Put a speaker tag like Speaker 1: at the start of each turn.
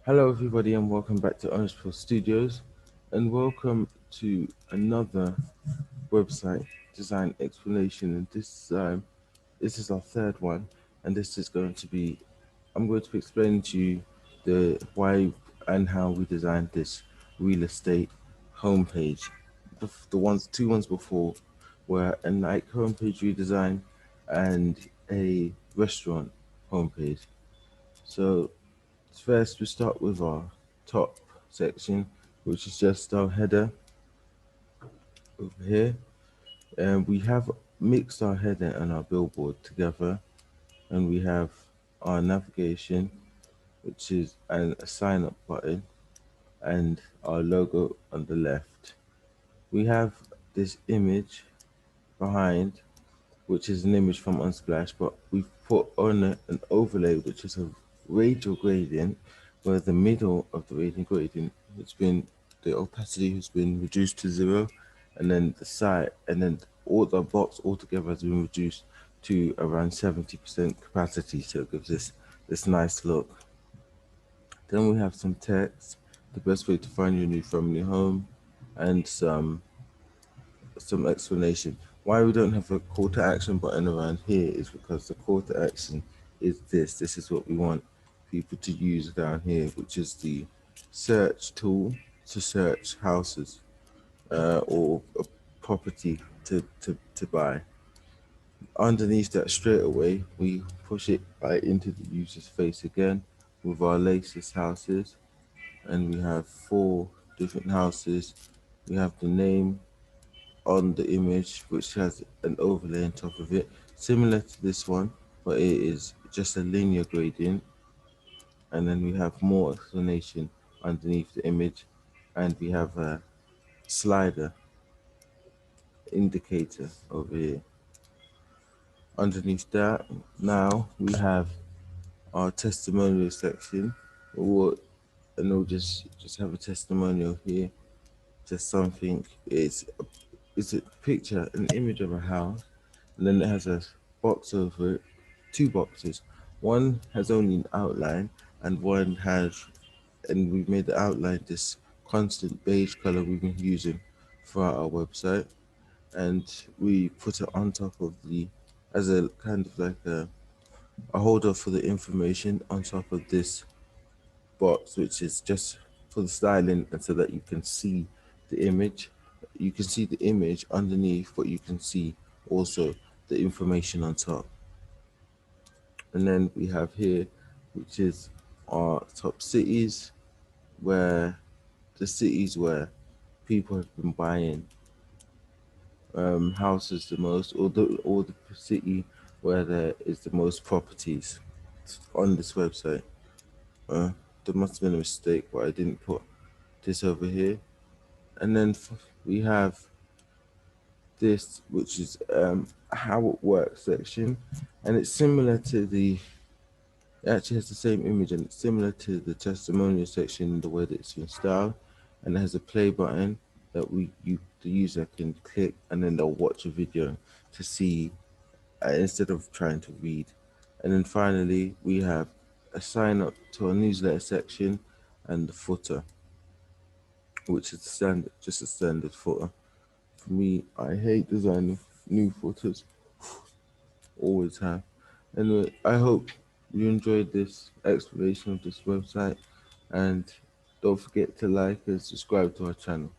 Speaker 1: Hello, everybody, and welcome back to Orange Pill Studios, and welcome to another website design explanation. And this is our third one, and this is going to be I'm going to be explaining to you the why and how we designed this real estate homepage. The two ones before were a Nike homepage redesign and a restaurant homepage. So first, we start with our top section, which is just our header over here. And we have mixed our header and our billboard together. And we have our navigation, which is a sign up button, and our logo on the left. We have this image behind, which is an image from Unsplash, but we've put on an overlay, which is a radial gradient, where the middle of the radial gradient has been, the opacity has been reduced to 0, and then the side, and then all the box altogether has been reduced to around 70% capacity, so it gives this nice look. Then we have some text, the best way to find your new family home, and some explanation. Why we don't have a call to action button around here is because the call to action is this. This is what we want people to use down here, which is the search tool to search houses or a property to buy. Underneath that, straight away, we push it right into the user's face again with our latest houses. And we have 4 different houses. We have the name on the image, which has an overlay on top of it, similar to this one, but it is just a linear gradient. And then we have more explanation underneath the image, and we have a slider indicator over here. Underneath that, now we have our testimonial section, and we'll just have a testimonial here, just something. It's a picture, an image of a house, and then it has a box over it, 2 boxes. One has only an outline, and one has, and we've made the outline this constant beige color we've been using throughout our website, and we put it on top of as a kind of like a holder for the information on top of this box, which is just for the styling and so that you can see the image. You can see the image underneath, but you can see also the information on top. And then we have here, which is our top cities, where the cities where people have been buying houses the most, or the city where there is the most properties on this website. Uh, there must have been a mistake, but I didn't put this over here. And then we have this, which is how it works section, and it's similar to it actually has the same image, and it's similar to the testimonial section in the way that it's been styled, and it has a play button that the user can click, and then they'll watch a video to see instead of trying to read. And then finally, we have a sign up to our newsletter section and the footer, which is just a standard footer. For me, I hate designing new footers, always have. Anyway, I hope you enjoyed this explanation of this website, and don't forget to like and subscribe to our channel.